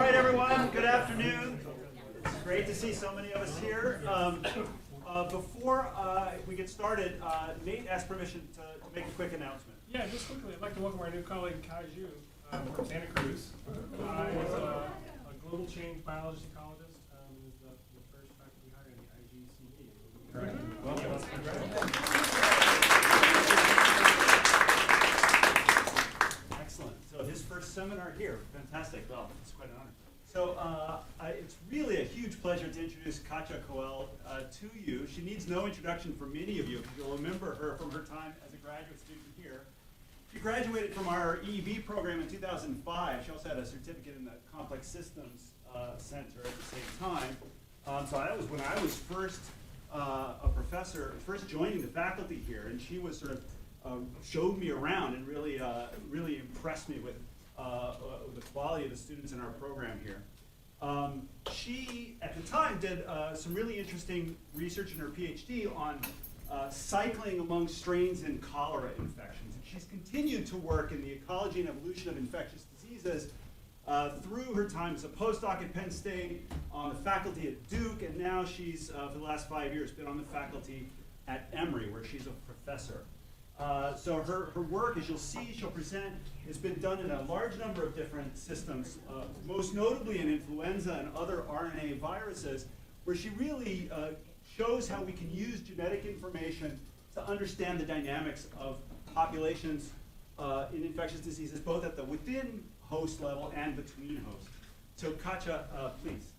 right, everyone. Good afternoon. It's great to see so many of us here. Before we get started, Nate asked permission to make a quick announcement. Yeah, just quickly, I'd like to welcome our new colleague, Katia from Santa Cruz. Is a global change biologist ecologist, is the first faculty hire in the IGCB. Correct. Welcome. Excellent. So his first seminar here. Fantastic. Well, it's quite an honor. So it's really a huge pleasure to introduce Katia Koelle to you. She needs no introduction for many of you, because you'll remember her from her time as a graduate student here. She graduated from our EEB program in 2005. She also had a certificate in the Complex Systems Center at the same time. So that was when I was first a professor, first joining the faculty here, and she was sort of showed me around and really, really impressed me with the quality of the students in our program here. She, at the time, did some really interesting research in her PhD on cycling among strains in cholera infections. And she's continued to work in the ecology and evolution of infectious diseases through her time as a postdoc at Penn State, on the faculty at Duke, and now she's, for the last 5 years, been on the faculty at Emory, where she's a professor. So her work, as you'll see, she'll present, has been done in a large number of different systems, most notably in influenza and other RNA viruses, where she really shows how we can use genetic information to understand the dynamics of populations in infectious diseases, both at the within host level and between hosts. So Katia, please.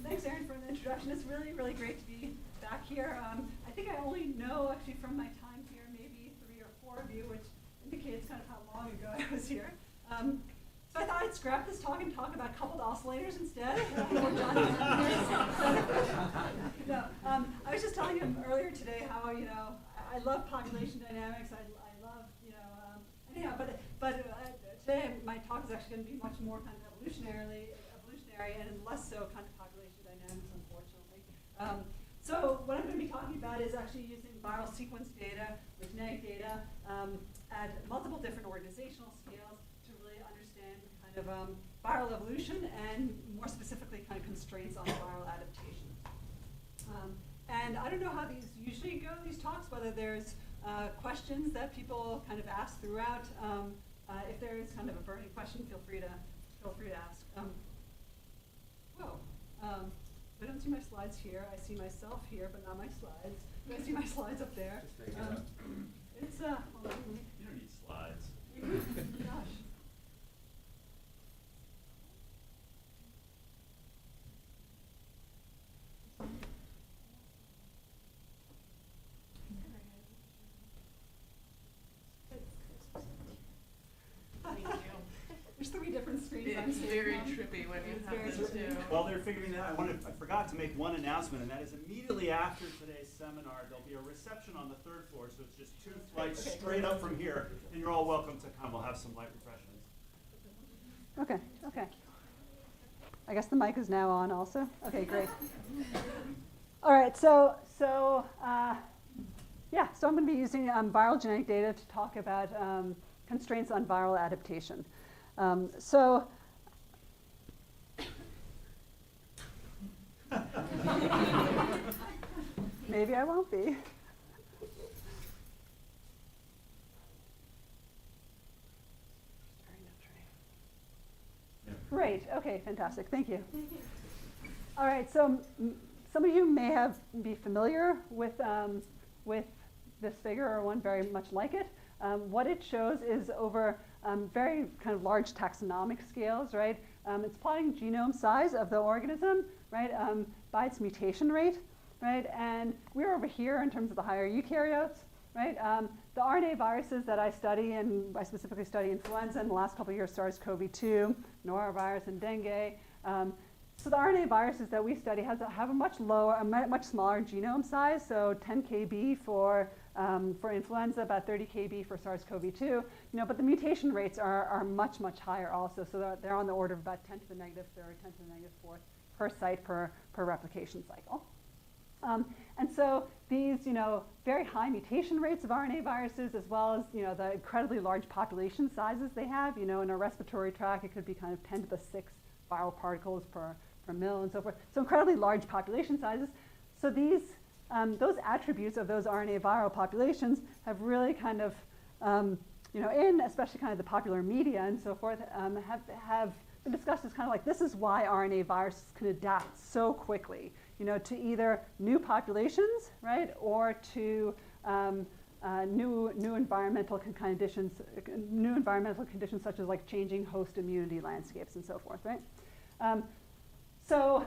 Thanks, Aaron, for the introduction. It's really, really great to be back here. I think I only know, actually, from my time here, maybe 3 or 4 of you, which indicates kind of how long ago I was here. So I thought I'd scrap this talk and talk about coupled oscillators instead. No, I was just telling him earlier today how, I love population dynamics. I love, anyhow, but today my talk is actually going to be much more kind of evolutionary and less so kind of population dynamics, unfortunately. So what I'm going to be talking about is actually using viral sequence data or genetic data at multiple different organizational scales to really understand kind of viral evolution and more specifically kind of constraints on viral adaptation. And I don't know how these usually go, these talks, whether there's questions that people kind of ask throughout. If there is kind of a burning question, feel free to ask. I don't see my slides here. I see myself here, but not my slides. I see my slides up there. Just make it up. It's hold on, let me. You don't need slides. Gosh. There's 3 different screens. It's very trippy when you have the two. While they're figuring that out, I forgot to make one announcement, and that is immediately after today's seminar, there'll be a reception on the 3rd floor, so it's just 2 flights straight up from here, and you're all welcome to come. We'll have some light refreshments. Okay. I guess the mic is now on also. Okay, great. All right, so I'm going to be using viral genetic data to talk about constraints on viral adaptation. Maybe I won't be. Great. Okay, fantastic. Thank you. All right, so some of you may be familiar with this figure or one very much like it. What it shows is over very kind of large taxonomic scales, right? It's plotting genome size of the organism, right, by its mutation rate, right? And we're over here in terms of the higher eukaryotes, right? The RNA viruses that I study, and I specifically study influenza in the last couple of years, SARS-CoV-2, norovirus, and dengue. So the RNA viruses that we study have a much smaller genome size, so 10 kb for influenza, about 30 kb for SARS-CoV-2. But the mutation rates are much, much higher also, so they're on the order of about 10 to the negative third, 10 to the negative fourth per site per replication cycle. And so these, very high mutation rates of RNA viruses, as well as, the incredibly large population sizes they have, in a respiratory tract, it could be kind of 10 to the 6 viral particles per mil and so forth. So incredibly large population sizes. So these, those attributes of those RNA viral populations have really kind of, in especially kind of the popular media and so forth, have been discussed as kind of like, this is why RNA viruses can adapt so quickly, to either new populations, right, or to new environmental conditions, such as like changing host immunity landscapes and so forth, right? So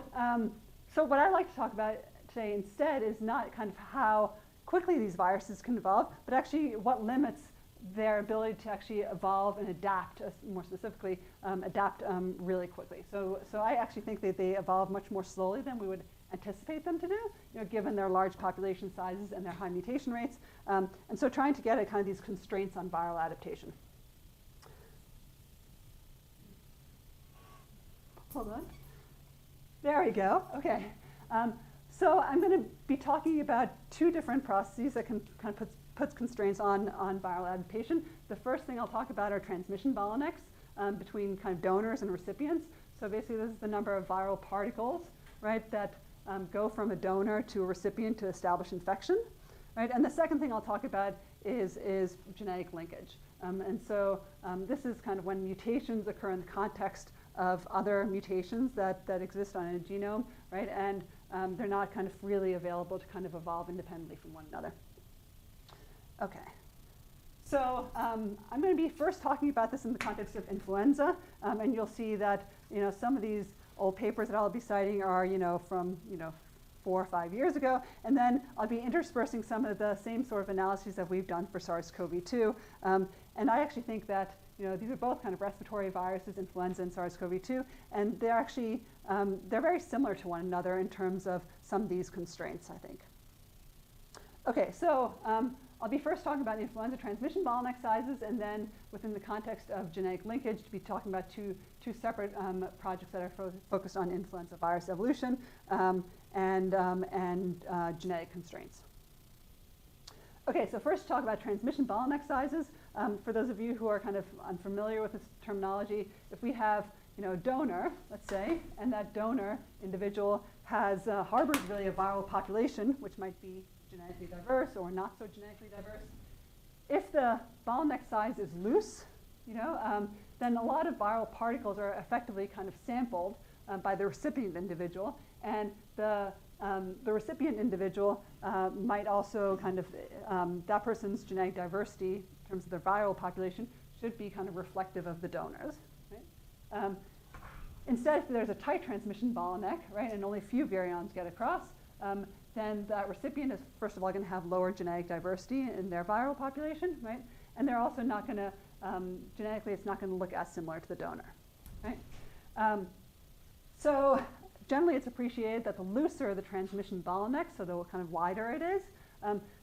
what I'd like to talk about today instead is not kind of how quickly these viruses can evolve, but actually what limits their ability to actually evolve and adapt, more specifically, adapt really quickly. So I actually think that they evolve much more slowly than we would anticipate them to do, given their large population sizes and their high mutation rates. And so trying to get at kind of these constraints on viral adaptation. Hold on. There we go. Okay. So I'm going to be talking about two different processes that can kind of puts constraints on viral adaptation. The first thing I'll talk about are transmission bottlenecks between kind of donors and recipients. So basically, this is the number of viral particles, right, that go from a donor to a recipient to establish infection, right? And the second thing I'll talk about is genetic linkage. And so this is kind of when mutations occur in the context of other mutations that exist on a genome, right? And they're not kind of freely available to kind of evolve independently from one another. Okay. So I'm going to be first talking about this in the context of influenza, and you'll see that some of these old papers that I'll be citing are from 4 or 5 years ago, and then I'll be interspersing some of the same sort of analyses that we've done for SARS-CoV-2. And I actually think that these are both kind of respiratory viruses, influenza and SARS-CoV-2, and they're actually they're very similar to one another in terms of some of these constraints, I think. Okay, so I'll be first talking about influenza transmission bottleneck sizes, and then within the context of genetic linkage, to be talking about two separate projects that are focused on influenza virus evolution and genetic constraints. Okay, so first talk about transmission bottleneck sizes. For those of you who are kind of unfamiliar with this terminology, if we have a donor, let's say, and that donor individual has harbors really a viral population, which might be genetically diverse or not so genetically diverse. If the bottleneck size is loose, then a lot of viral particles are effectively kind of sampled by the recipient individual, and the recipient individual might also kind of, that person's genetic diversity in terms of their viral population should be kind of reflective of the donors. Right? Instead, if there's a tight transmission bottleneck, right, and only a few virions get across, then that recipient is, first of all, going to have lower genetic diversity in their viral population, right? And they're also not going to, genetically, it's not going to look as similar to the donor, right? So generally, it's appreciated that the looser the transmission bottleneck, so the kind of wider it is,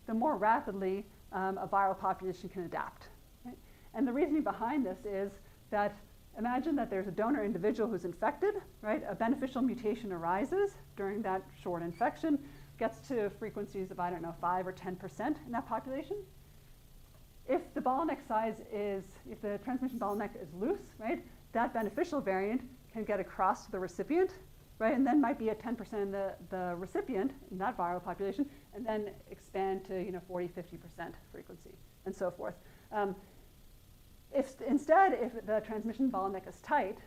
the more rapidly a viral population can adapt. Right? And the reasoning behind this is that imagine that there's a donor individual who's infected, right? A beneficial mutation arises during that short infection, gets to frequencies of, 5 or 10% in that population. If the bottleneck size is, if the transmission bottleneck is loose, right, that beneficial variant can get across to the recipient, right, and then might be at 10% in the recipient in that viral population, and then expand to 40, 50% frequency, and so forth. If the transmission bottleneck is tight,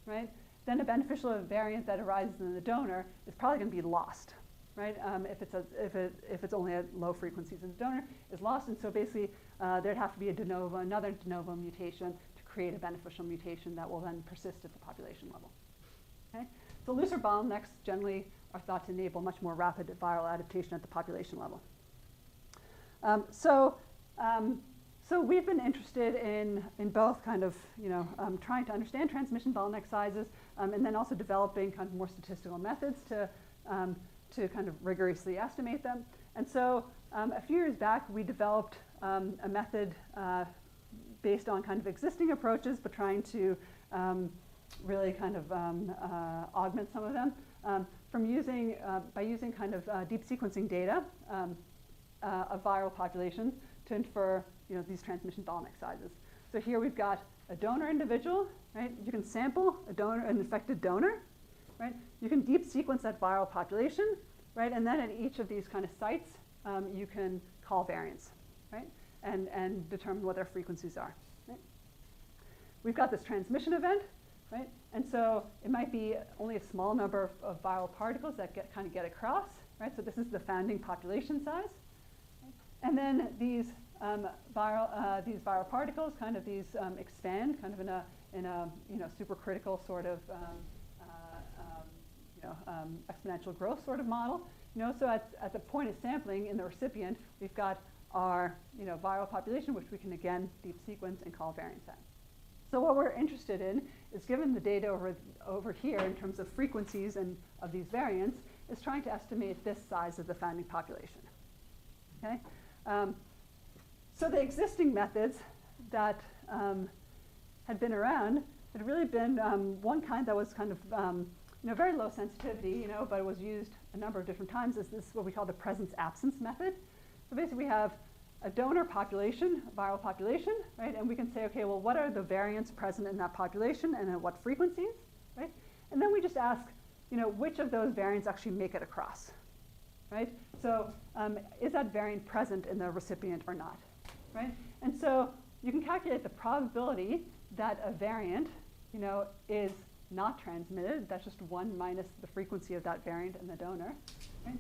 right, then a beneficial variant that arises in the donor is probably going to be lost, right? If it's only at low frequencies in the donor, is lost, and so basically there'd have to be another de novo mutation to create a beneficial mutation that will then persist at the population level. Okay? So looser bottlenecks generally are thought to enable much more rapid viral adaptation at the population level. So we've been interested in both kind of, trying to understand transmission bottleneck sizes, and then also developing kind of more statistical methods to kind of rigorously estimate them. And so a few years back, we developed a method based on kind of existing approaches, but trying to really kind of augment some of them by using kind of deep sequencing data of viral populations to infer these transmission bottleneck sizes. So here we've got a donor individual, right? You can sample a donor, an infected donor, right? You can deep sequence that viral population, right? And then at each of these kind of sites, you can call variants, right? And determine what their frequencies are, right? We've got this transmission event, right? And so it might be only a small number of viral particles that get across, right? So this is the founding population size. Right? And then these viral particles, expand, kind of in a supercritical sort of exponential growth sort of model. So at the point of sampling in the recipient, we've got our viral population, which we can again deep sequence and call variants at. So what we're interested in is, given the data over here in terms of frequencies and of these variants, is trying to estimate this size of the founding population. Okay. So the existing methods that had been around had really been one kind that was kind of very low sensitivity, but it was used a number of different times. Is this what we call the presence-absence method? So basically, we have a donor population, a viral population, right? And we can say, okay, well, what are the variants present in that population and at what frequencies, right? And then we just ask, which of those variants actually make it across, right? So is that variant present in the recipient or not, right? And so you can calculate the probability that a variant, is not transmitted. That's just 1 minus the frequency of that variant in the donor, right?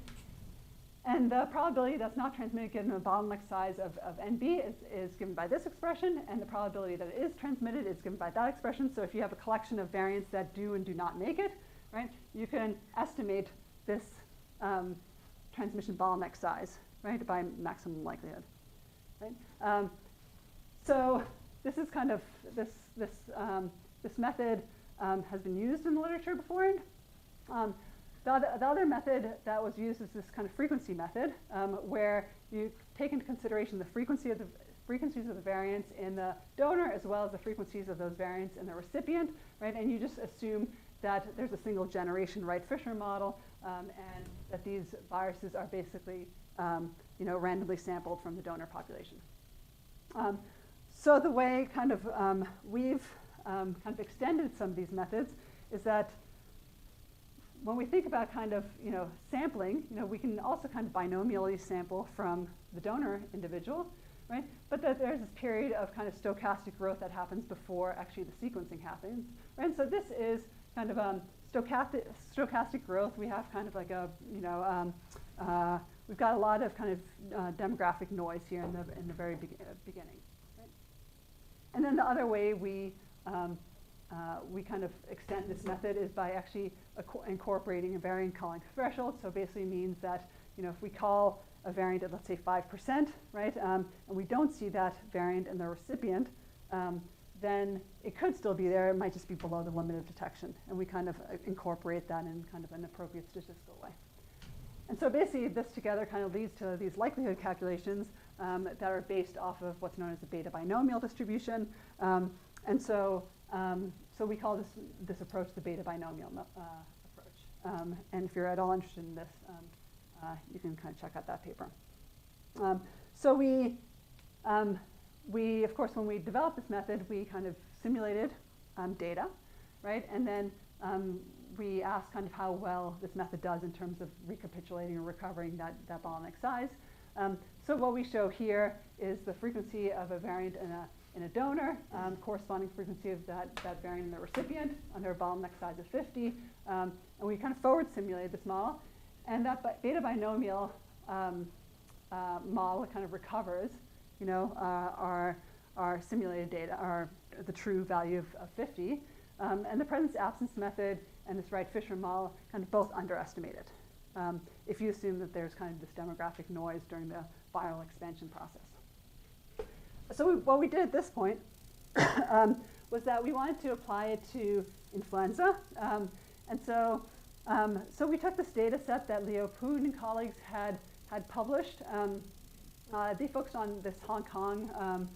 And the probability that's not transmitted given a bottleneck size of NB is given by this expression, and the probability that it is transmitted is given by that expression. So if you have a collection of variants that do and do not make it, right, you can estimate this transmission bottleneck size, right, by maximum likelihood, right? So this is kind of this method has been used in the literature before. The other method that was used is this kind of frequency method, where you take into consideration the frequencies of the variants in the donor as well as the frequencies of those variants in the recipient, right? And you just assume that there's a single generation Wright-Fisher model, and that these viruses are basically randomly sampled from the donor population. So the way we've kind of extended some of these methods is that when we think about sampling, we can also kind of binomially sample from the donor individual, right? But that there's this period of kind of stochastic growth that happens before actually the sequencing happens, right? And so this is kind of stochastic growth. We have kind of like a, we've got a lot of kind of demographic noise here in the very beginning, right? And then the other way we kind of extend this method is by actually incorporating a variant calling threshold. So basically means that if we call a variant at, let's say, 5%, right, and we don't see that variant in the recipient, then it could still be there. It might just be below the limit of detection, and we kind of incorporate that in kind of an appropriate statistical way. And so basically, this together kind of leads to these likelihood calculations that are based off of what's known as the beta binomial distribution. And so we call this approach the beta binomial approach. And if you're at all interested in this, you can kind of check out that paper. So we, of course, when we developed this method, we kind of simulated data, right? And then we asked kind of how well this method does in terms of recapitulating or recovering that bottleneck size. So what we show here is the frequency of a variant in a donor, corresponding frequency of that variant in the recipient under a bottleneck size of 50. And we kind of forward simulated this model. And that beta binomial model kind of recovers, our simulated data, the true value of 50. And the presence-absence method and this Wright-Fisher model kind of both underestimate it, if you assume that there's kind of this demographic noise during the viral expansion process. So what we did at this point was that we wanted to apply it to influenza. And so we took this data set that Leo Poon and colleagues had published. They focused on this Hong Kong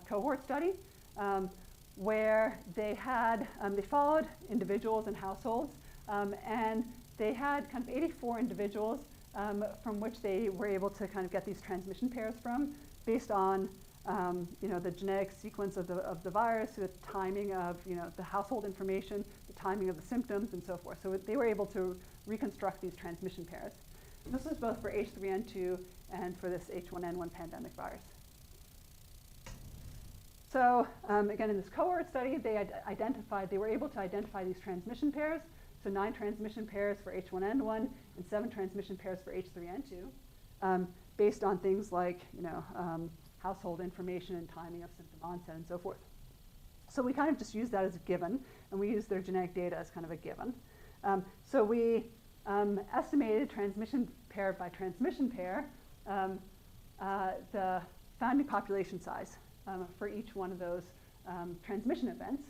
cohort study, where they followed individuals and households, and they had kind of 84 individuals from which they were able to kind of get these transmission pairs from, based on the genetic sequence of the virus, the timing of, the household information, the timing of the symptoms, and so forth. So they were able to reconstruct these transmission pairs. And this was both for H3N2 and for this H1N1 pandemic virus. So again, in this cohort study, they were able to identify these transmission pairs. So 9 transmission pairs for H1N1 and 7 transmission pairs for H3N2, based on things like, household information and timing of symptom onset and so forth. So we kind of just use that as a given, and we use their genetic data as kind of a given. So we estimated transmission pair by transmission pair the founding population size for each one of those transmission events.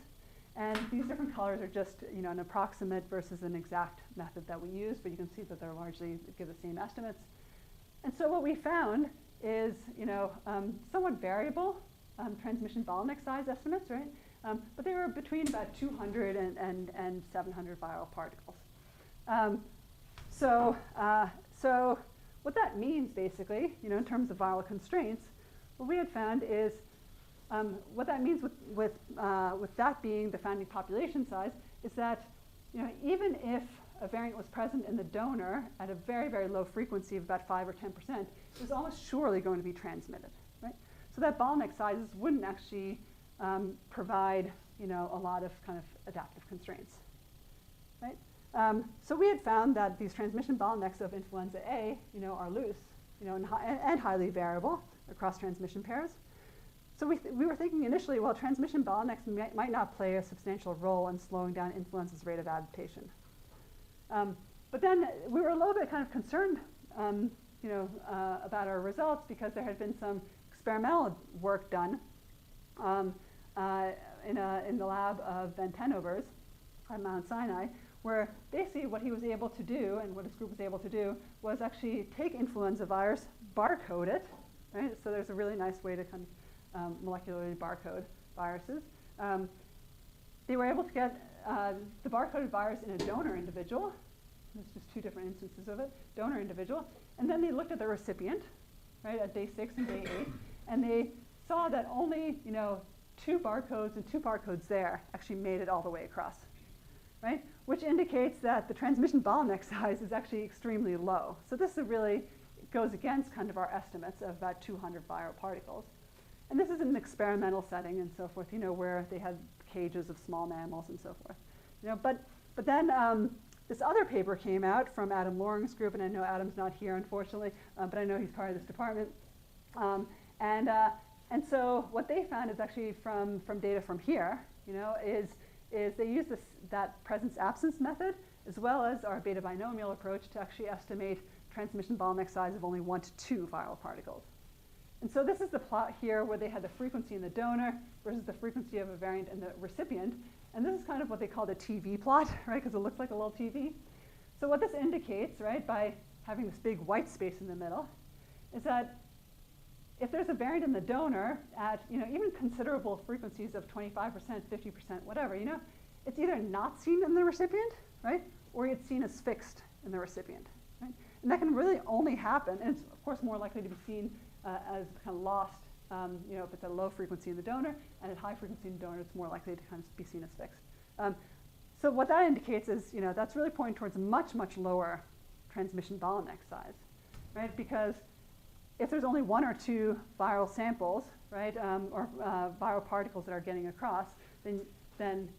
And these different colors are just an approximate versus an exact method that we use, but you can see that they're largely give the same estimates. And so what we found is somewhat variable transmission bottleneck size estimates, right? But they were between about 200 and 700 viral particles. So what that means basically, in terms of viral constraints, what we had found is what that means with that being the founding population size is that even if a variant was present in the donor at a very, very low frequency of about 5 or 10%, it was almost surely going to be transmitted, right? So that bottleneck sizes wouldn't actually provide a lot of kind of adaptive constraints, right? So we had found that these transmission bottlenecks of influenza A, are loose, and highly variable across transmission pairs. So we were thinking initially, well, transmission bottlenecks might not play a substantial role in slowing down influenza's rate of adaptation. But then we were a little bit kind of concerned, about our results because there had been some experimental work done in the lab of Ben Tenover's at Mount Sinai, where basically what he was able to do and what his group was able to do was actually take influenza virus, barcode it, right? So there's a really nice way to kind of molecularly barcode viruses. They were able to get the barcoded virus in a donor individual. There's just 2 different instances of it, donor individual. And then they looked at the recipient, right, at day 6 and day 8, and they saw that only 2 barcodes and 2 barcodes there actually made it all the way across, right? Which indicates that the transmission bottleneck size is actually extremely low. So this is really goes against kind of our estimates of about 200 viral particles. And this is in an experimental setting and so forth, where they had cages of small mammals and so forth. But then this other paper came out from Adam Loring's group, and I know Adam's not here, unfortunately, but I know he's part of this department. And so what they found is actually from data from here, is they use that presence-absence method as well as our beta binomial approach to actually estimate transmission bottleneck size of only 1 to 2 viral particles. And so this is the plot here where they had the frequency in the donor versus the frequency of a variant in the recipient. And this is kind of what they call the TV plot, right? Because it looks like a little TV. So what this indicates, right, by having this big white space in the middle, is that if there's a variant in the donor at even considerable frequencies of 25%, 50%, whatever, it's either not seen in the recipient, right, or it's seen as fixed in the recipient, right? And that can really only happen, and it's of course more likely to be seen as kind of lost, if it's at a low frequency in the donor, and at high frequency in the donor, it's more likely to kind of be seen as fixed. So what that indicates is, that's really pointing towards a much, much lower transmission bottleneck size, right? Because if there's only 1 or 2 viral samples, right, or viral particles that are getting across, then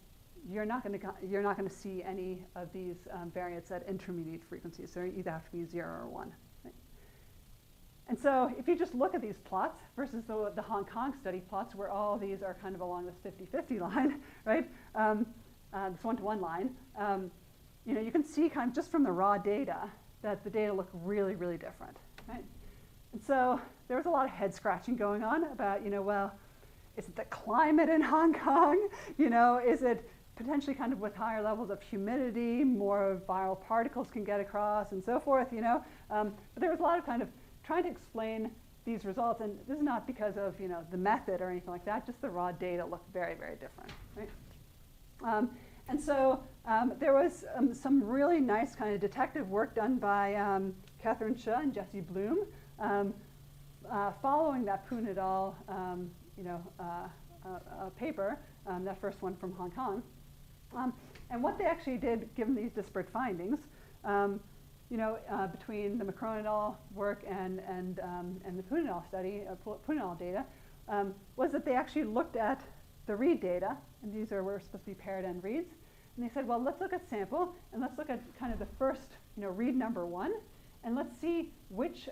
you're not going to see any of these variants at intermediate frequencies. So you either have to be 0 or 1. Right? And so if you just look at these plots versus the Hong Kong study plots, where all these are kind of along this 50-50 line, right, this 1-to-1 line, you can see kind of just from the raw data that the data look really, really different, right? And so there was a lot of head scratching going on about, well, is it the climate in Hong Kong? Is it potentially kind of with higher levels of humidity, more viral particles can get across and so forth, But there was a lot of kind of trying to explain these results, and this is not because of, the method or anything like that, just the raw data looked very, very different, right? And so there was some really nice kind of detective work done by Catherine Shah and Jesse Bloom, following that Poon et al. Paper, that first one from Hong Kong. And what they actually did, given these disparate findings, between the Macron et al. Work and the Poon et al. Study, Poon et al. Data, was that they actually looked at the read data, and these were supposed to be paired end reads, and they said, well, let's look at sample, and let's look at kind of the first, read number 1, and let's see which,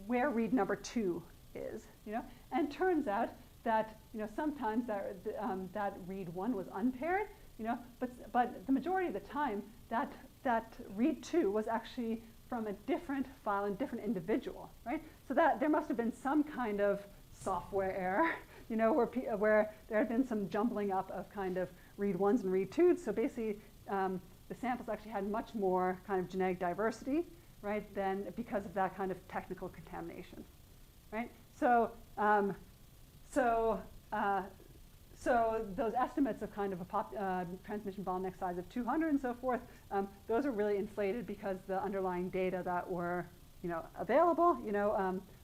where read number 2 is, and turns out that, sometimes that read 1 was unpaired, but the majority of the time, that read 2 was actually from a different file and different individual, right? So that there must have been some kind of software error, where there had been some jumbling up of kind of read 1s and read 2s. So basically, the samples actually had much more kind of genetic diversity, right, than because of that kind of technical contamination, right? So those estimates of kind of a transmission bottleneck size of 200 and so forth, those are really inflated because the underlying data that were, available,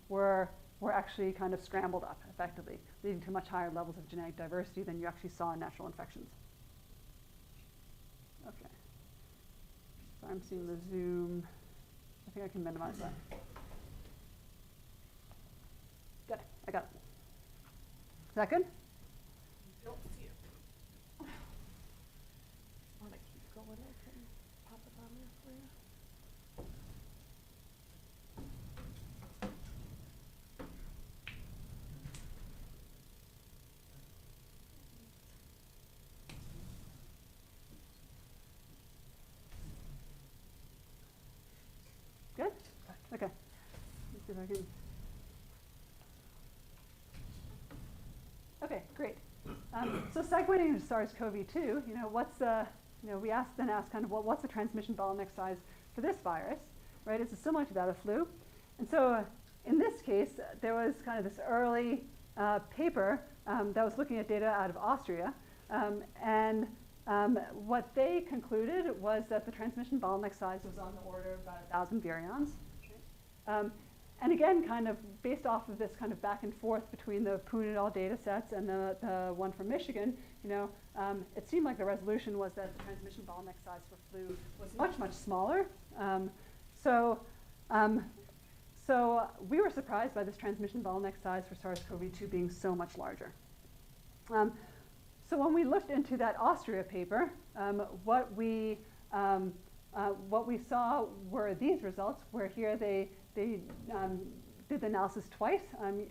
were actually kind of scrambled up effectively, leading to much higher levels of genetic diversity than you actually saw in natural infections. Okay. So I'm seeing the Zoom. I think I can minimize that. Good. I got it. Is that good? Don't see it. Want to keep going? I can pop it on there for you. Good? Okay. Let's see if I can. Okay, great. So segueing into SARS-CoV-2, what's the, we asked kind of, well, what's the transmission bottleneck size for this virus, right? Is it similar to that of flu? And so in this case, there was kind of this early paper that was looking at data out of Austria, and what they concluded was that the transmission bottleneck size was on the order of about 1,000 virions. And again, kind of based off of this kind of back and forth between the Poon et al. Data sets and the one from Michigan, it seemed like the resolution was that the transmission bottleneck size for flu was much, much smaller. So we were surprised by this transmission bottleneck size for SARS-CoV-2 being so much larger. So when we looked into that Austria paper, what we saw were these results, where here they did the analysis twice,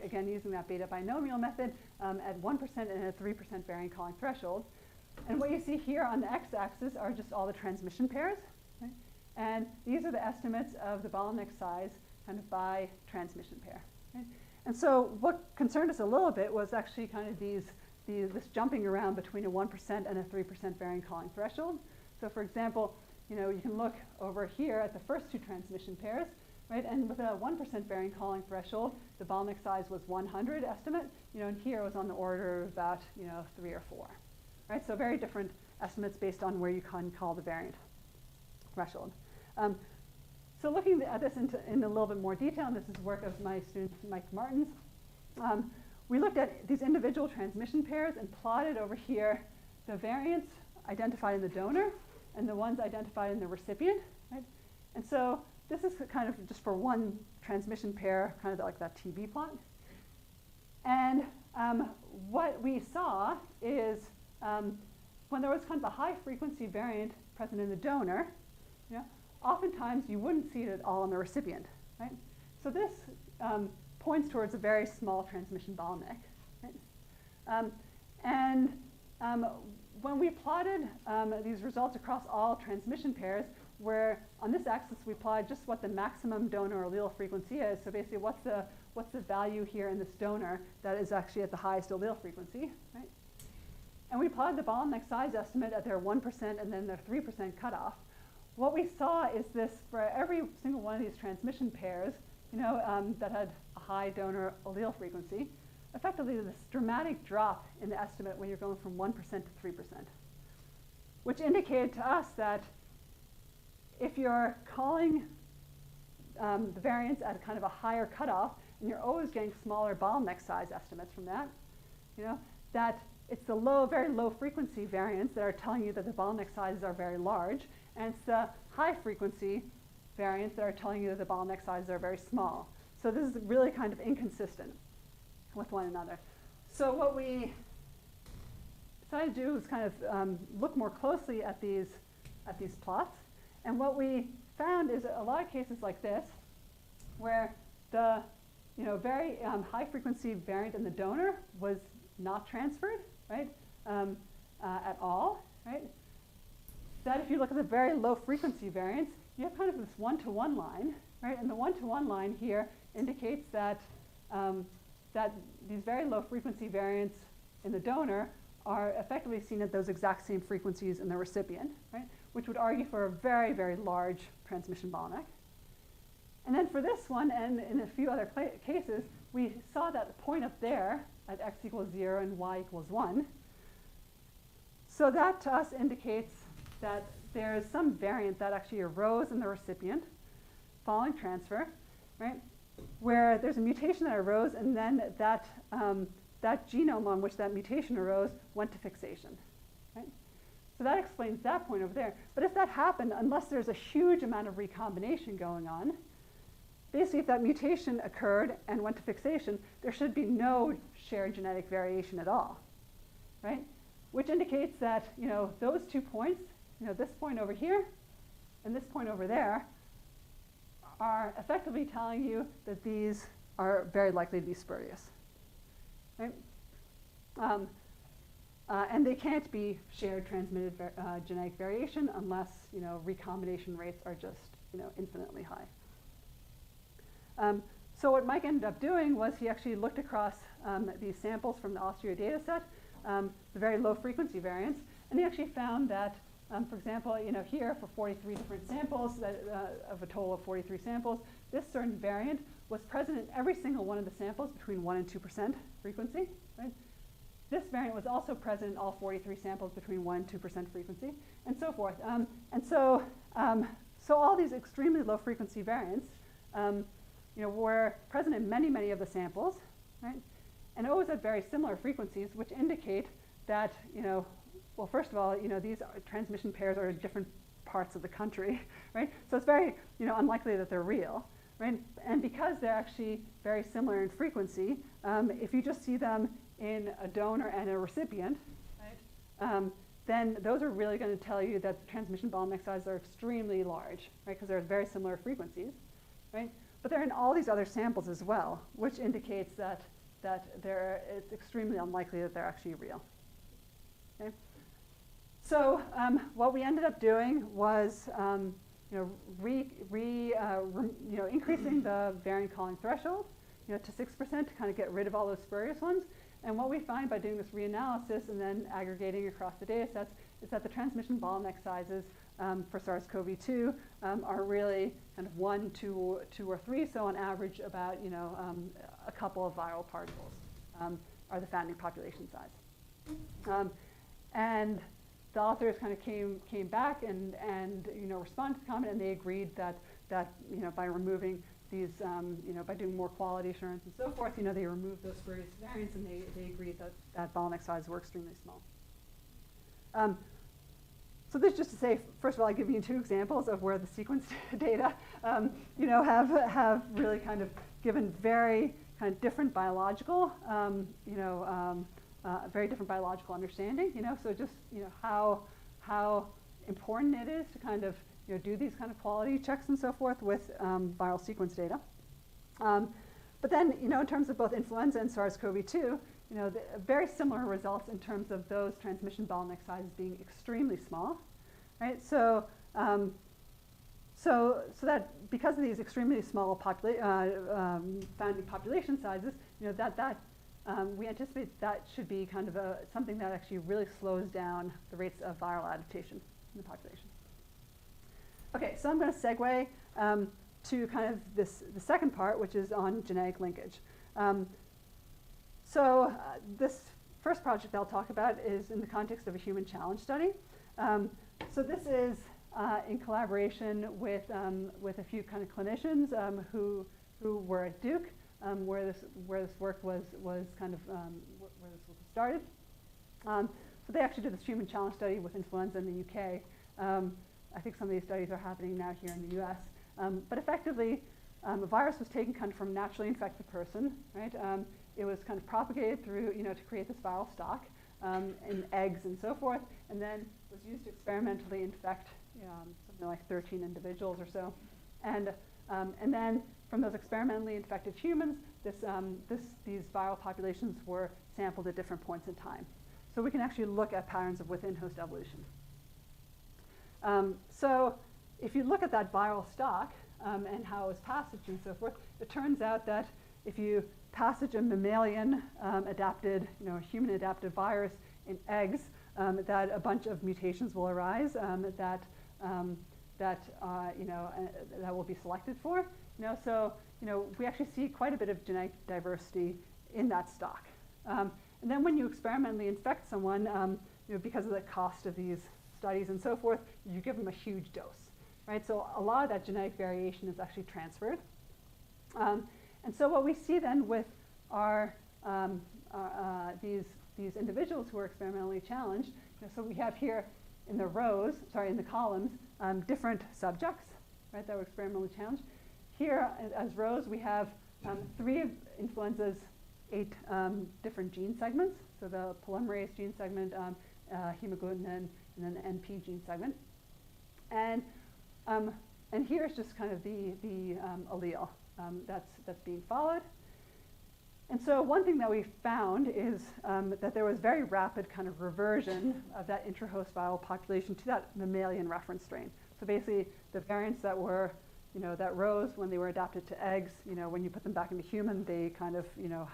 again using that beta binomial method at 1% and a 3% variant calling threshold. And what you see here on the x-axis are just all the transmission pairs, right? And these are the estimates of the bottleneck size kind of by transmission pair. Right? And so what concerned us a little bit was actually kind of this jumping around between a 1% and a 3% variant calling threshold. So for example, you can look over here at the first 2 transmission pairs, right? And with a 1% variant calling threshold, the bottleneck size was 100 estimate, and here it was on the order of about, 3 or 4, right? So very different estimates based on where you can call the variant threshold. So looking at this in a little bit more detail, and this is work of my student Mike Martins, we looked at these individual transmission pairs and plotted over here the variants identified in the donor and the ones identified in the recipient, right? And so this is kind of just for one transmission pair, kind of like that TB plot. And what we saw is when there was kind of a high frequency variant present in the donor, oftentimes you wouldn't see it at all in the recipient, right? So this points towards a very small transmission bottleneck, right? When we plotted these results across all transmission pairs, where on this axis we plotted just what the maximum donor allele frequency is. So basically, what's the value here in this donor that is actually at the highest allele frequency, right? And we plotted the bottleneck size estimate at their 1% and then their 3% cutoff. What we saw is this for every single one of these transmission pairs, that had a high donor allele frequency, effectively this dramatic drop in the estimate when you're going from 1% to 3%, which indicated to us that if you're calling the variance at kind of a higher cutoff, and you're always getting smaller bottleneck size estimates from that, that it's the very low frequency variants that are telling you that the bottleneck sizes are very large, and it's the high frequency variants that are telling you that the bottleneck sizes are very small. So this is really kind of inconsistent with one another. So what we decided to do is kind of look more closely at these plots. And what we found is a lot of cases like this, where the very high frequency variant in the donor was not transferred, right, at all, right? That if you look at the very low frequency variants, you have kind of this one-to-one line, right? And the one-to-one line here indicates that that these very low frequency variants in the donor are effectively seen at those exact same frequencies in the recipient, right? Which would argue for a very, very large transmission bottleneck. And then for this one, and in a few other cases, we saw that point up there at x equals 0 and y equals 1. So that to us indicates that there is some variant that actually arose in the recipient following transfer, right? Where there's a mutation that arose, and then that genome on which that mutation arose went to fixation, right? So that explains that point over there. But if that happened, unless there's a huge amount of recombination going on, basically if that mutation occurred and went to fixation, there should be no shared genetic variation at all, right? Which indicates that those 2 points, this point over here and this point over there, are effectively telling you that these are very likely to be spurious, right? And they can't be shared transmitted genetic variation unless recombination rates are just infinitely high. So what Mike ended up doing was he actually looked across these samples from the Austria data set, the very low frequency variants, and he actually found that, for example, here for 43 different samples of a total of 43 samples, this certain variant was present in every single one of the samples between 1% and 2% frequency, right? This variant was also present in all 43 samples between 1% and 2% frequency, and so forth. So all these extremely low frequency variants were present in many, many of the samples, right? And always at very similar frequencies, which indicate that, well, first of all, these transmission pairs are in different parts of the country, right? So it's very, unlikely that they're real, right? And because they're actually very similar in frequency, if you just see them in a donor and a recipient, right, then those are really going to tell you that the transmission bottleneck sizes are extremely large, right? Because they're very similar frequencies, right? But they're in all these other samples as well, which indicates that it's extremely unlikely that they're actually real. Okay? So what we ended up doing was increasing the variant calling threshold to 6% to kind of get rid of all those spurious ones. And what we find by doing this reanalysis and then aggregating across the data sets is that the transmission bottleneck sizes for SARS-CoV-2 are really kind of 1, 2, or 3. So on average, about a couple of viral particles are the founding population size. And the authors kind of came back and responded to the comment, and they agreed that by removing these, by doing more quality assurance and so forth, they removed those spurious variants, and they agreed that bottleneck sizes were extremely small. So this is just to say, first of all, I give you 2 examples of where the sequence data, have really kind of given very kind of different biological, very different biological understanding. So just how important it is to kind of do these kind of quality checks and so forth with viral sequence data. But then, in terms of both influenza and SARS-CoV-2, very similar results in terms of those transmission bottleneck sizes being extremely small, right? So that because of these extremely small founding population sizes, we anticipate that should be kind of something that actually really slows down the rates of viral adaptation in the population. Okay, so I'm going to segue to kind of the second part, which is on genetic linkage. This first project I'll talk about is in the context of a human challenge study. So this is in collaboration with a few kind of clinicians who were at Duke, where this work was kind of where this was started. So they actually did this human challenge study with influenza in the UK. I think some of these studies are happening now here in the US. But effectively, a virus was taken kind of from a naturally infected person, right? It was kind of propagated through, to create this viral stock in eggs and so forth, and then was used to experimentally infect something like 13 individuals or so. And then from those experimentally infected humans, these viral populations were sampled at different points in time. So we can actually look at patterns of within-host evolution. So if you look at that viral stock and how it was passaged and so forth, it turns out that if you passage a mammalian adapted, a human adapted virus in eggs, that a bunch of mutations will arise that will be selected for. So we actually see quite a bit of genetic diversity in that stock. And then when you experimentally infect someone, because of the cost of these studies and so forth, you give them a huge dose, right? So a lot of that genetic variation is actually transferred. And so what we see then with these individuals who are experimentally challenged, so we have here in the columns, different subjects, right, that were experimentally challenged. Here as rows, we have 3 of influenza's 8 different gene segments. So the polymerase gene segment, hemagglutinin, and then the NP gene segment. And here's just kind of the allele that's being followed. And so one thing that we found is that there was very rapid kind of reversion of that intrahost viral population to that mammalian reference strain. So basically, the variants that were, that rose when they were adapted to eggs, when you put them back into human, they kind of,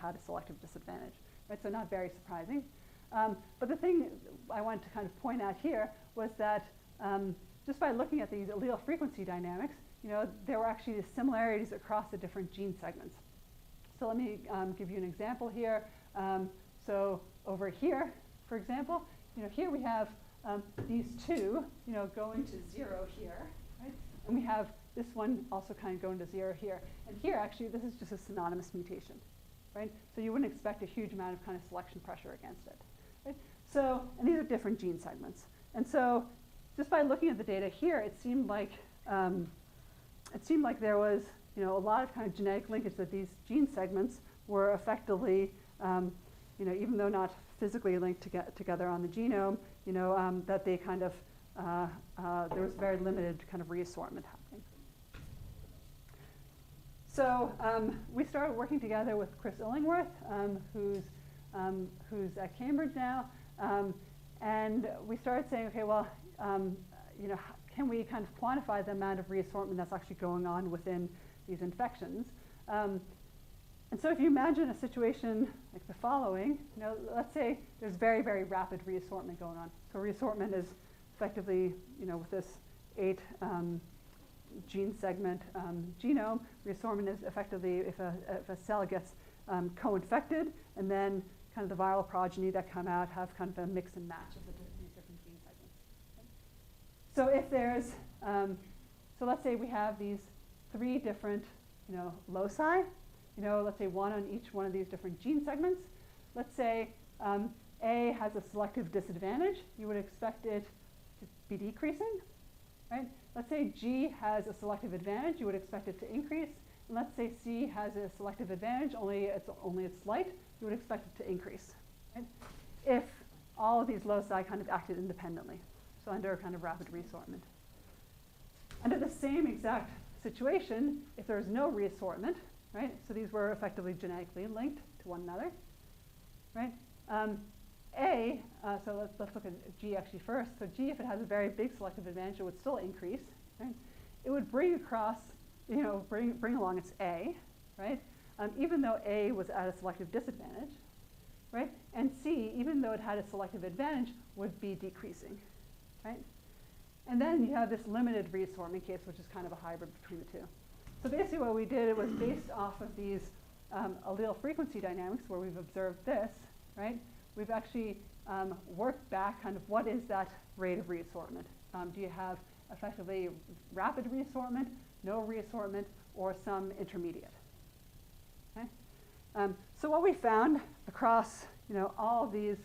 had a selective disadvantage, right? So not very surprising. But the thing I wanted to kind of point out here was that just by looking at these allele frequency dynamics, there were actually similarities across the different gene segments. So let me give you an example here. So over here, for example, here we have these 2, going to 0 here, right? And we have this one also kind of going to 0 here. And here, actually, this is just a synonymous mutation, right? So you wouldn't expect a huge amount of kind of selection pressure against it, right? So, and these are different gene segments. And so just by looking at the data here, it seemed like there was, a lot of kind of genetic linkage that these gene segments were effectively, even though not physically linked together on the genome, that they kind of, there was very limited kind of reassortment happening. So we started working together with Chris Illingworth, who's at Cambridge now, and we started saying, okay, well, can we kind of quantify the amount of reassortment that's actually going on within these infections? And so if you imagine a situation like the following, let's say there's very, very rapid reassortment going on. So reassortment is effectively, with this 8 gene segment genome, reassortment is effectively if a cell gets co-infected, and then kind of the viral progeny that come out have kind of a mix and match of these different gene segments. So if there's, so let's say we have these 3 different, loci, let's say 1 on each one of these different gene segments. Let's say A has a selective disadvantage. You would expect it to be decreasing, right? Let's say G has a selective advantage. You would expect it to increase. And let's say C has a selective advantage, only it's slight. You would expect it to increase, right? If all of these loci kind of acted independently, so under kind of rapid reassortment. Under the same exact situation, if there's no reassortment, right? So these were effectively genetically linked to one another, right? So let's look at G actually first. So G, if it has a very big selective advantage, it would still increase, right? It would bring across, bring along its A, right? Even though A was at a selective disadvantage, right? And C, even though it had a selective advantage, would be decreasing, right? And then you have this limited reassortment case, which is kind of a hybrid between the 2. So basically what we did, it was based off of these allele frequency dynamics where we've observed this, right? We've actually worked back kind of what is that rate of reassortment. Do you have effectively rapid reassortment, no reassortment, or some intermediate? Okay? So what we found across all of these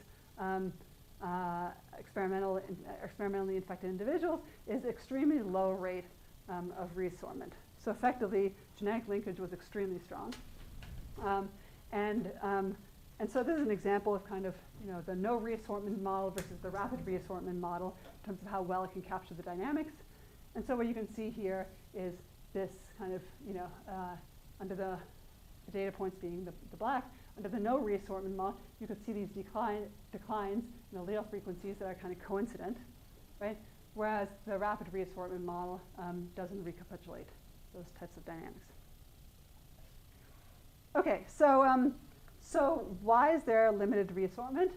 experimentally infected individuals is extremely low rate of reassortment. So effectively, genetic linkage was extremely strong. And so this is an example of kind of the no reassortment model versus the rapid reassortment model in terms of how well it can capture the dynamics. And so what you can see here is this kind of, under the data points being the black, under the no reassortment model, you can see these declines in allele frequencies that are kind of coincident, right? Whereas the rapid reassortment model doesn't recapitulate those types of dynamics. Okay, so why is there limited reassortment?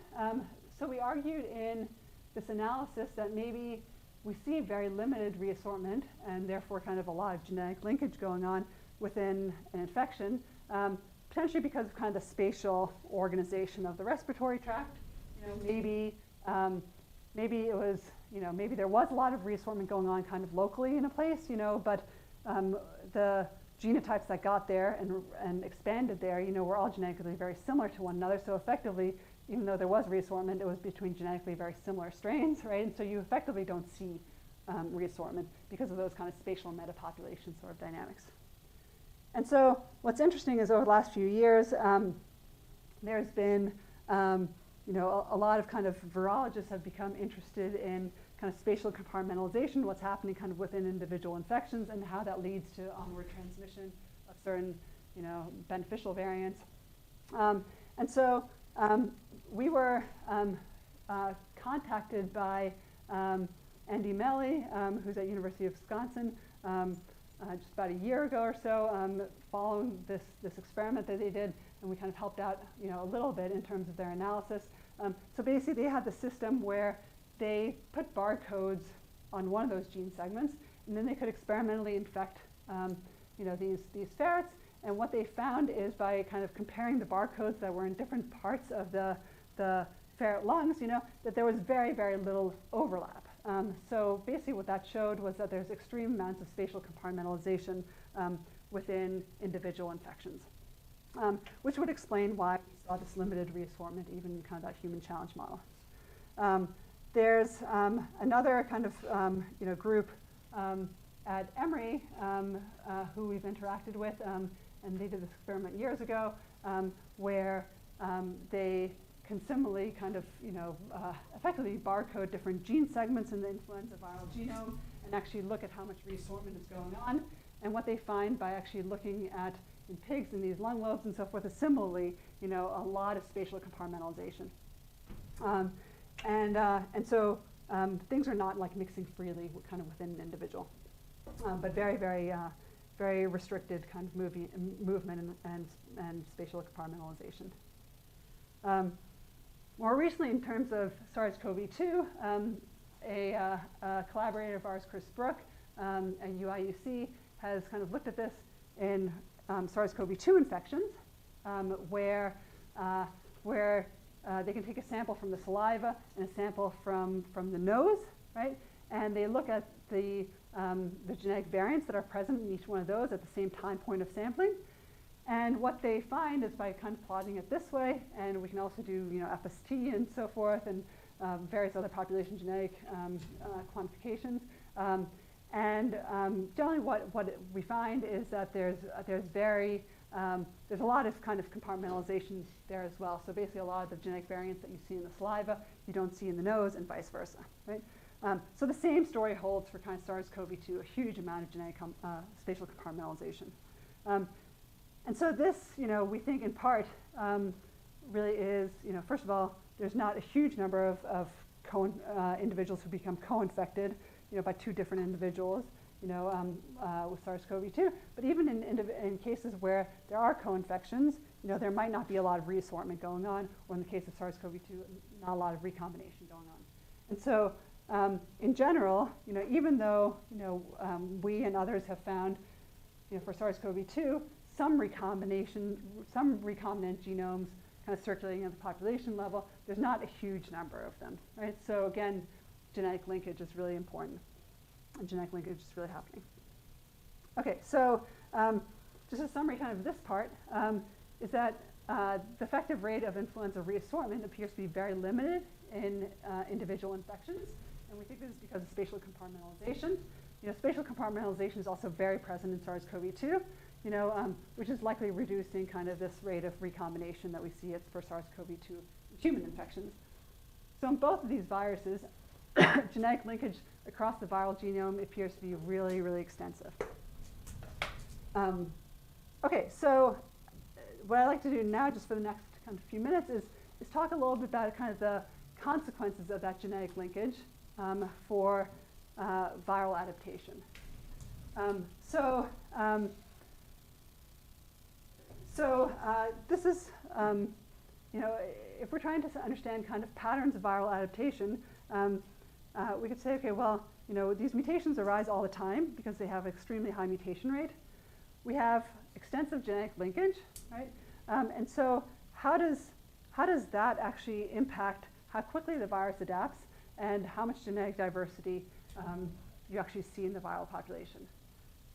So we argued in this analysis that maybe we see very limited reassortment and therefore kind of a lot of genetic linkage going on within an infection, potentially because of kind of the spatial organization of the respiratory tract. Maybe it was, maybe there was a lot of reassortment going on kind of locally in a place, but the genotypes that got there and expanded there, were all genetically very similar to one another. So effectively, even though there was reassortment, it was between genetically very similar strains, right? And so you effectively don't see reassortment because of those kind of spatial metapopulation sort of dynamics. And so what's interesting is over the last few years, there's been, a lot of kind of virologists have become interested in kind of spatial compartmentalization, what's happening kind of within individual infections and how that leads to onward transmission of certain, beneficial variants. And so we were contacted by Andy Melly, who's at University of Wisconsin, just about a year ago or so, following this experiment that they did, and we kind of helped out, a little bit in terms of their analysis. So basically, they had the system where they put barcodes on one of those gene segments, and then they could experimentally infect, these ferrets. And what they found is by kind of comparing the barcodes that were in different parts of the ferret lungs, that there was very, very little overlap. So basically what that showed was that there's extreme amounts of spatial compartmentalization within individual infections, which would explain why we saw this limited reassortment even in kind of that human challenge model. There's another kind of group at Emory who we've interacted with, and they did this experiment years ago where they can similarly kind of, effectively barcode different gene segments in the influenza viral genome and actually look at how much reassortment is going on. And what they find by actually looking at in pigs in these lung lobes and so forth is similarly, a lot of spatial compartmentalization. And so things are not like mixing freely kind of within an individual, but very, very, very restricted kind of movement and spatial compartmentalization. More recently, in terms of SARS-CoV-2, a collaborator of ours, Chris Brook, at UIUC, has kind of looked at this in SARS-CoV-2 infections, where they can take a sample from the saliva and a sample from the nose, right? And they look at the genetic variants that are present in each one of those at the same time point of sampling. And what they find is by kind of plotting it this way, and we can also do FST and so forth, and various other population genetic quantifications. Generally, what we find is that there's a lot of kind of compartmentalization there as well. So basically, a lot of the genetic variants that you see in the saliva, you don't see in the nose, and vice versa, right? So the same story holds for kind of SARS-CoV-2, a huge amount of genetic spatial compartmentalization. And so this, we think in part really is, first of all, there's not a huge number of individuals who become co-infected, by two different individuals, with SARS-CoV-2. But even in cases where there are co-infections, there might not be a lot of reassortment going on, or in the case of SARS-CoV-2, not a lot of recombination going on. And so in general, even though, we and others have found, for SARS-CoV-2, some recombinant genomes kind of circulating at the population level, there's not a huge number of them, right? So again, genetic linkage is really important, and genetic linkage is really happening. Okay, so just a summary kind of this part is that the effective rate of influenza reassortment appears to be very limited in individual infections. And we think this is because of spatial compartmentalization. Spatial compartmentalization is also very present in SARS-CoV-2, which is likely reducing kind of this rate of recombination that we see for SARS-CoV-2 human infections. So in both of these viruses, genetic linkage across the viral genome appears to be really, really extensive. Okay, so what I'd like to do now, just for the next kind of few minutes, is talk a little bit about kind of the consequences of that genetic linkage for viral adaptation. This is, if we're trying to understand kind of patterns of viral adaptation, we could say, okay, well, these mutations arise all the time because they have extremely high mutation rate. We have extensive genetic linkage, right? And so how does that actually impact how quickly the virus adapts and how much genetic diversity you actually see in the viral population?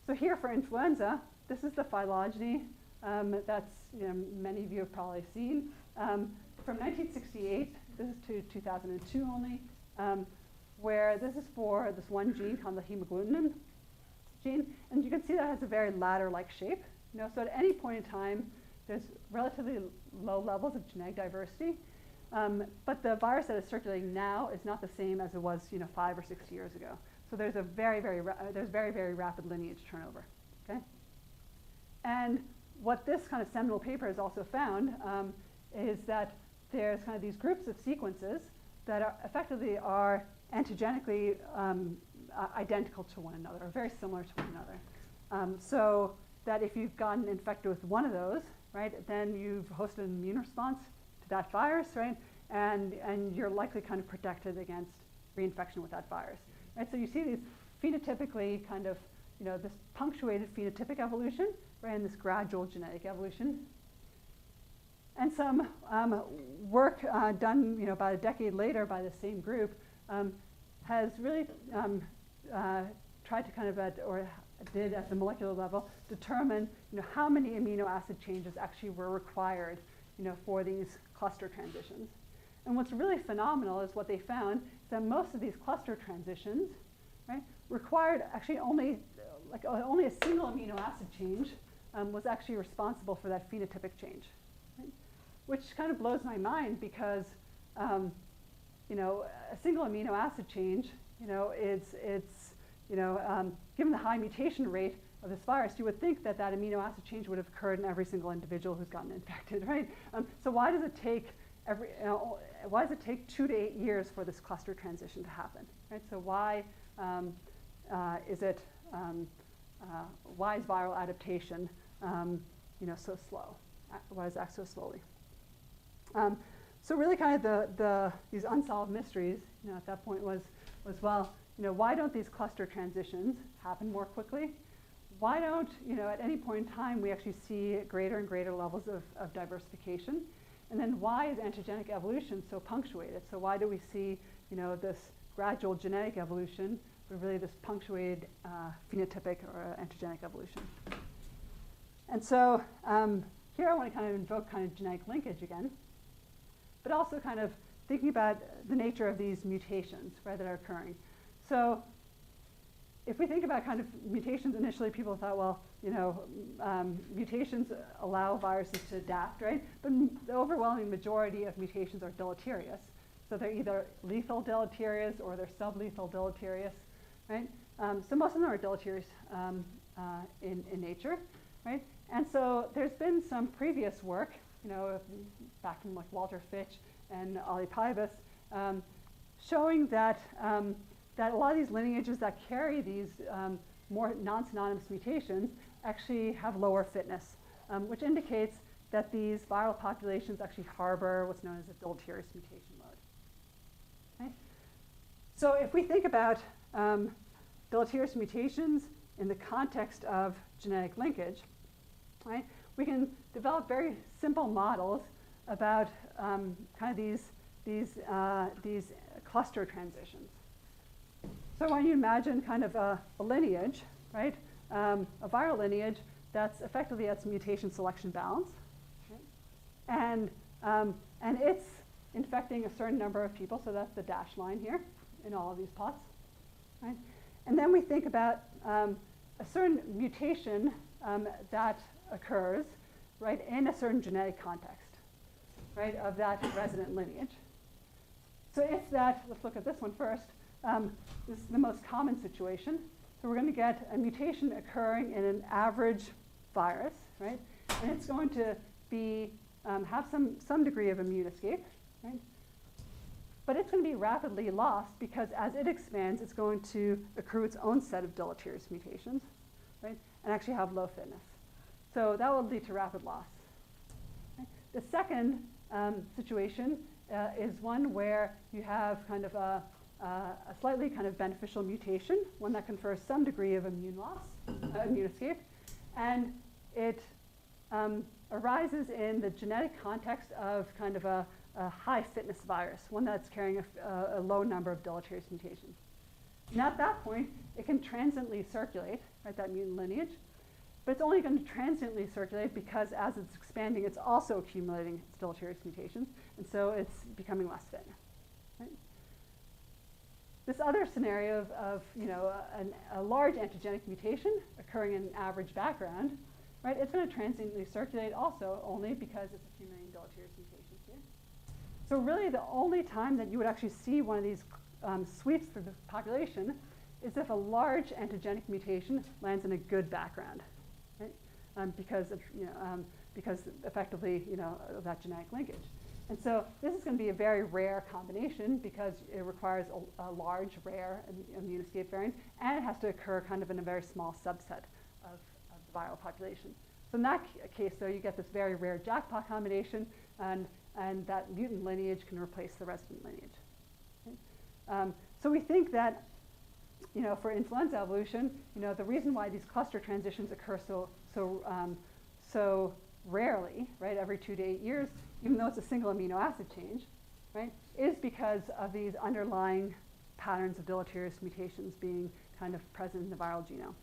So here for influenza, this is the phylogeny that's many of you have probably seen. From 1968, this is to 2002 only, where this is for this one gene called the hemagglutinin gene. And you can see that has a very ladder-like shape. So at any point in time, there's relatively low levels of genetic diversity. But the virus that is circulating now is not the same as it was 5 or 6 years ago. So there's a very, very rapid lineage turnover. Okay? And what this kind of seminal paper has also found is that there's kind of these groups of sequences that are effectively are antigenically identical to one another, or very similar to one another. So that if you've gotten infected with one of those, right, then you've hosted an immune response to that virus, right, and you're likely kind of protected against reinfection with that virus. Right? So you see these phenotypically kind of, this punctuated phenotypic evolution, right, and this gradual genetic evolution. And some work done, about a decade later by the same group has really tried to kind of, or did at the molecular level, determine, how many amino acid changes actually were required, for these cluster transitions. And what's really phenomenal is what they found is that most of these cluster transitions, right, required actually only a single amino acid change was actually responsible for that phenotypic change, right? Which kind of blows my mind because, a single amino acid change, given the high mutation rate of this virus, you would think that that amino acid change would have occurred in every single individual who's gotten infected, right? So why does it take 2 to 8 years for this cluster transition to happen, right? So why why is viral adaptation, so slow? Why does it act so slowly? So really, kind of these unsolved mysteries, at that point was well, why don't these cluster transitions happen more quickly? Why don't, at any point in time, we actually see greater and greater levels of diversification? And then why is antigenic evolution so punctuated? So why do we see, this gradual genetic evolution, but really this punctuated phenotypic or antigenic evolution? And so here I want to kind of invoke kind of genetic linkage again, but also kind of thinking about the nature of these mutations, right, that are occurring. So if we think about kind of mutations, initially people thought, well, mutations allow viruses to adapt, right? But the overwhelming majority of mutations are deleterious. So they're either lethal deleterious or they're sublethal deleterious, right? So most of them are deleterious in nature, right? And so there's been some previous work, back from like Walter Fitch and Ollie Pybus, showing that that a lot of these lineages that carry these more non-synonymous mutations actually have lower fitness, which indicates that these viral populations actually harbor what's known as a deleterious mutation load. Okay? So if we think about deleterious mutations in the context of genetic linkage, right, we can develop very simple models about kind of these cluster transitions. So when you imagine kind of a lineage, right, a viral lineage that's effectively at mutation selection balance, right? And it's infecting a certain number of people, so that's the dashed line here in all of these plots. Right? And then we think about a certain mutation that occurs, right, in a certain genetic context, right, of that resident lineage. So if that, let's look at this one first. This is the most common situation. So we're going to get a mutation occurring in an average virus, right? And it's going to be have some degree of immune escape, right? But it's going to be rapidly lost because as it expands, it's going to accrue its own set of deleterious mutations, right? And actually have low fitness. So that will lead to rapid loss. Right? The second situation is one where you have kind of a slightly kind of beneficial mutation, one that confers some degree of immune loss, immune escape, and it arises in the genetic context of kind of a high fitness virus, one that's carrying a low number of deleterious mutations. And at that point, it can transiently circulate, right, that mutant lineage, but it's only going to transiently circulate because as it's expanding, it's also accumulating its deleterious mutations, and so it's becoming less fit. Right? This other scenario of a large antigenic mutation occurring in an average background, right, it's going to transiently circulate also only because it's accumulating deleterious mutations here. So really the only time that you would actually see one of these sweeps through the population is if a large antigenic mutation lands in a good background, right? Because effectively of that genetic linkage. And so this is going to be a very rare combination because it requires a large, rare immune escape variant, and it has to occur kind of in a very small subset of the viral population. So in that case, though, you get this very rare jackpot combination, and that mutant lineage can replace the resident lineage. Okay? So we think that, for influenza evolution, the reason why these cluster transitions occur so rarely, right, every 2 to 8 years, even though it's a single amino acid change, right, is because of these underlying patterns of deleterious mutations being kind of present in the viral genome.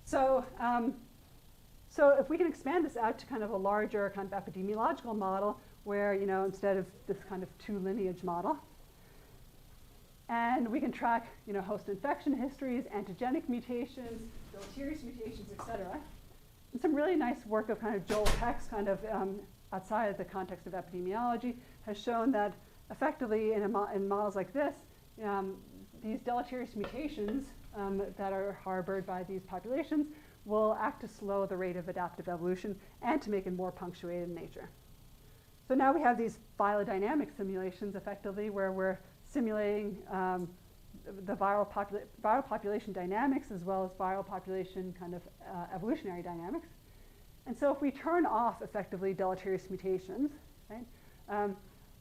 So, so if we can expand this out to kind of a larger kind of epidemiological model where, instead of this kind of 2 lineage model, and we can track, host infection histories, antigenic mutations, deleterious mutations, et cetera. And some really nice work of kind of Joel Peck's kind of outside of the context of epidemiology has shown that effectively in models like this, these deleterious mutations that are harbored by these populations will act to slow the rate of adaptive evolution and to make it more punctuated in nature. So now we have these phylogenetic simulations effectively where we're simulating the viral population dynamics as well as viral population kind of evolutionary dynamics. And so if we turn off effectively deleterious mutations, right,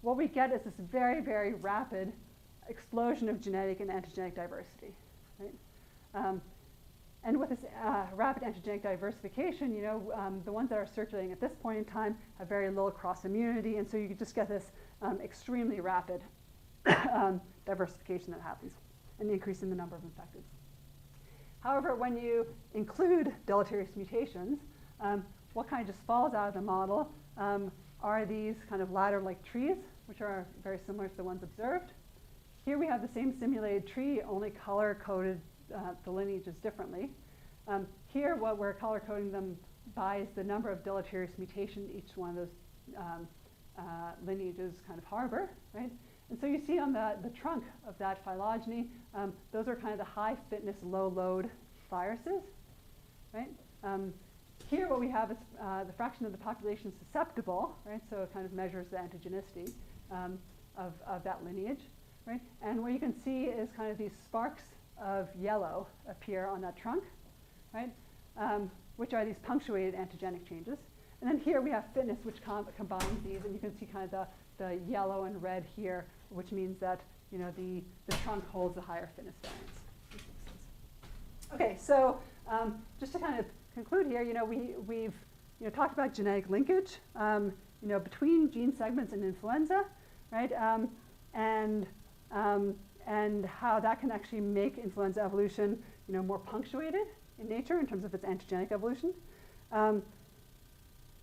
what we get is this very, very rapid explosion of genetic and antigenic diversity. Right? And with this rapid antigenic diversification, the ones that are circulating at this point in time have very low cross immunity, and so you could just get this extremely rapid diversification that happens, and the increase in the number of infected. However, when you include deleterious mutations, what kind of just falls out of the model are these kind of ladder-like trees, which are very similar to the ones observed. Here we have the same simulated tree, only color-coded the lineages differently. Here, what we're color-coding them by is the number of deleterious mutations each one of those lineages kind of harbor, right? And so you see on the trunk of that phylogeny, those are kind of the high fitness, low load viruses, right? Here what we have is the fraction of the population susceptible, right? So it kind of measures the antigenicity of that lineage, right? And what you can see is kind of these sparks of yellow appear on that trunk, right? Which are these punctuated antigenic changes. And then here we have fitness, which combines these, and you can see kind of the yellow and red here, which means that the trunk holds a higher fitness variance. Okay, so just to kind of conclude here, we've talked about genetic linkage, between gene segments and influenza, right? And how that can actually make influenza evolution, more punctuated in nature in terms of its antigenic evolution.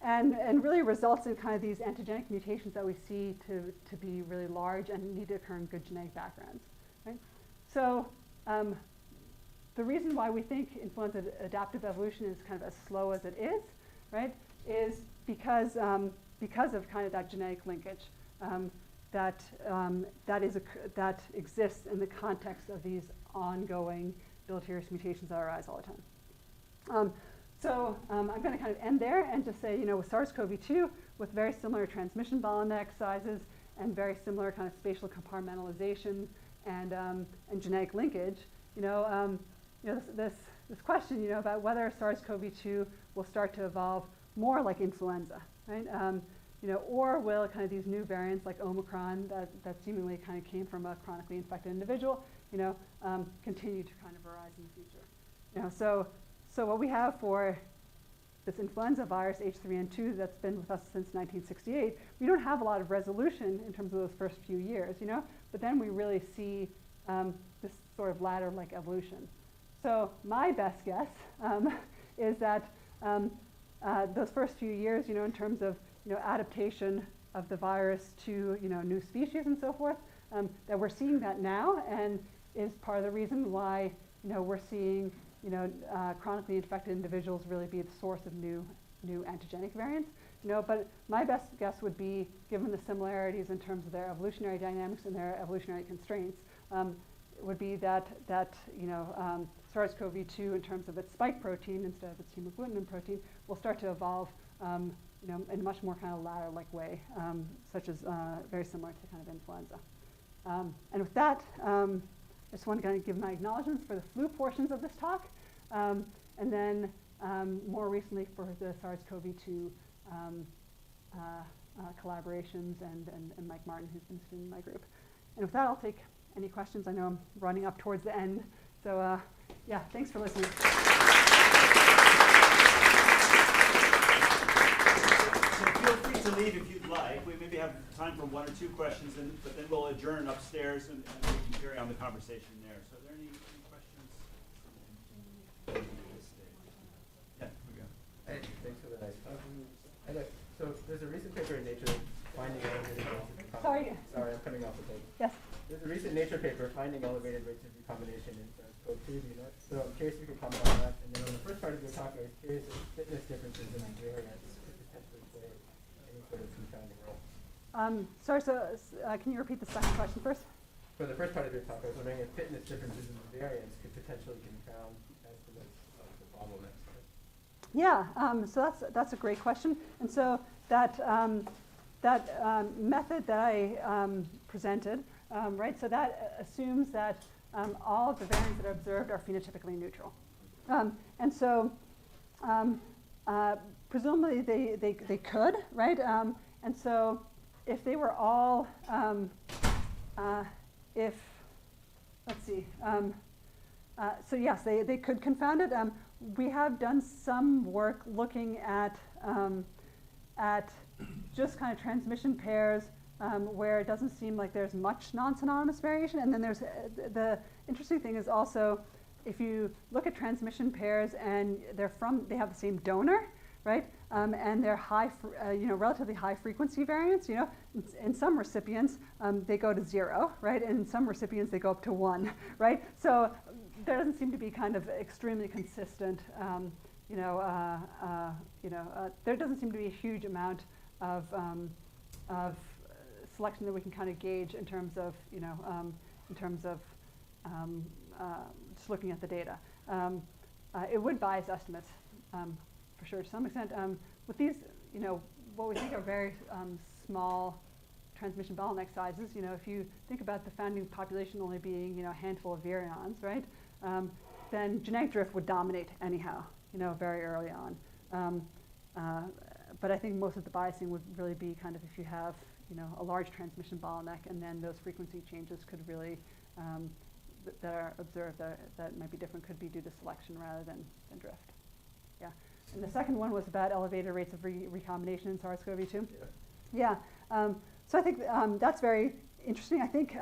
and really results in kind of these antigenic mutations that we see to be really large and need to occur in good genetic backgrounds. Right? So the reason why we think influenza adaptive evolution is kind of as slow as it is, right, is because of kind of that genetic linkage that exists in the context of these ongoing deleterious mutations that arise all the time. I'm going to kind of end there and just say, with SARS-CoV-2, with very similar transmission bottleneck sizes and very similar kind of spatial compartmentalization and genetic linkage, this question, about whether SARS-CoV-2 will start to evolve more like influenza, right? Or will kind of these new variants like Omicron that seemingly kind of came from a chronically infected individual, continue to kind of arise in the future. So what we have for this influenza virus H3N2 that's been with us since 1968, we don't have a lot of resolution in terms of those first few years, but then we really see this sort of ladder-like evolution. So my best guess is that those first few years, in terms of adaptation of the virus to new species and so forth, that we're seeing that now, and is part of the reason why we're seeing chronically infected individuals really be the source of new antigenic variants. But my best guess would be, given the similarities in terms of their evolutionary dynamics and their evolutionary constraints, would be that SARS-CoV-2, in terms of its spike protein instead of its hemagglutinin protein, will start to evolve in a much more kind of ladder-like way, such as very similar to kind of influenza. And with that, I just want to kind of give my acknowledgments for the flu portions of this talk, and then more recently for the SARS-CoV-2 collaborations and Mike Martin, who's been sitting in my group. And with that, I'll take any questions. I know I'm running up towards the end, so yeah, thanks for listening. So feel free to leave if you'd like. We maybe have time for one or two questions, but then we'll adjourn upstairs and we can carry on the conversation there. So are there any questions? Yeah, here we go. Hey, thanks for the nice talk. So there's a recent paper in Nature finding elevated rates of recombination. Sorry, I'm coming off the tape. Yes. There's a recent Nature paper finding elevated rates of recombination in SARS-CoV-2. So I'm curious if you could comment on that. And then on the first part of your talk, I was curious if fitness differences in variants could potentially play any sort of confounding role. Sorry, so can you repeat the second question first? For the first part of your talk, I was wondering if fitness differences in variants could potentially confound estimates of the bottlenecks. Yeah, so that's a great question. And so that method that I presented, right, so that assumes that all of the variants that are observed are phenotypically neutral. And so presumably they could, right? And so if they were all, let's see, so yes, they could confound it. We have done some work looking at just kind of transmission pairs where it doesn't seem like there's much non-synonymous variation. And then there's the interesting thing is also, if you look at transmission pairs and they have the same donor, right? And they're relatively high frequency variants. In some recipients they go to 0, right? And in some recipients they go up to 1, right? So there doesn't seem to be kind of extremely consistent. There doesn't seem to be a huge amount of selection that we can kind of gauge in terms of just looking at the data. It would bias estimates for sure to some extent. With these, what we think are very small transmission bottleneck sizes, if you think about the founding population only being a handful of virions, right? Then genetic drift would dominate anyhow, very early on. But I think most of the biasing would really be kind of if you have, a large transmission bottleneck, and then those frequency changes could really, that are observed that might be different, could be due to selection rather than drift. Yeah. And the second one was about elevated rates of recombination in SARS-CoV-2. Yeah. So I think that's very interesting. I think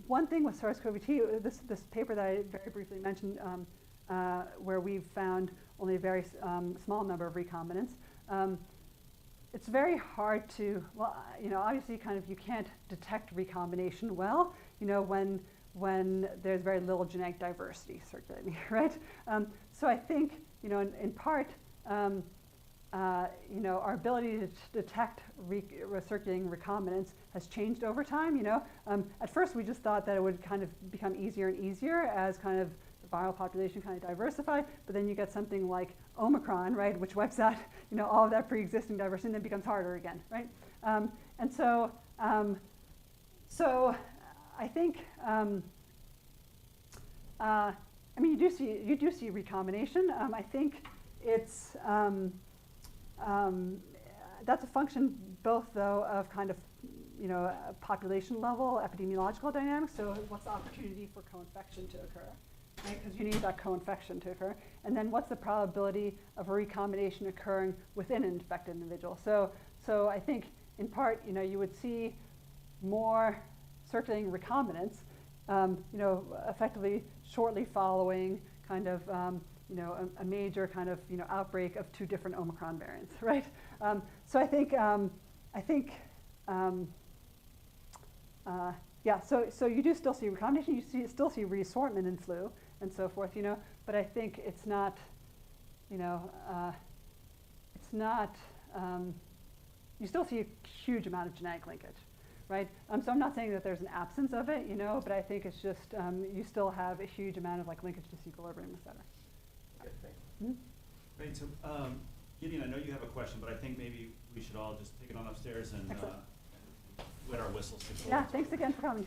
one thing with SARS-CoV-2, this paper that I very briefly mentioned, where we've found only a very small number of recombinants, it's very hard to, well, you know, obviously kind of you can't detect recombination well, you know, when there's very little genetic diversity circulating, right? So I think, you know, in part, you know, our ability to detect circulating recombinants has changed over time, you know. At first we just thought that it would kind of become easier and easier as kind of the viral population kind of diversified, but then you get something like Omicron, right, which wipes out, you know, all of that pre-existing diversity and then becomes harder again, right? And so, so I think, I mean, you do see recombination. I think it's, that's a function both though of kind of, you know, population level epidemiological dynamics. So what's the opportunity for co-infection to occur? Right? Because you need that co-infection to occur. And then what's the probability of a recombination occurring within an infected individual? So I think in part, you know, you would see more circulating recombinants, you know, effectively shortly following kind of, you know, a major kind of, you know, outbreak of 2 different Omicron variants, right? So I think, yeah, so you do still see recombination, you still see reassortment in flu and so forth, you know, but I think it's not, you know, it's not, you still see a huge amount of genetic linkage, right? So I'm not saying that there's an absence of it, you know, but I think it's just, you still have a huge amount of like linkage to equilibrium, et cetera. Good, thanks. Mm-hmm. Great, so Gideon, I know you have a question, but I think maybe we should all just take it on upstairs and Excellent. wet our whistles. Yeah, thanks again for coming.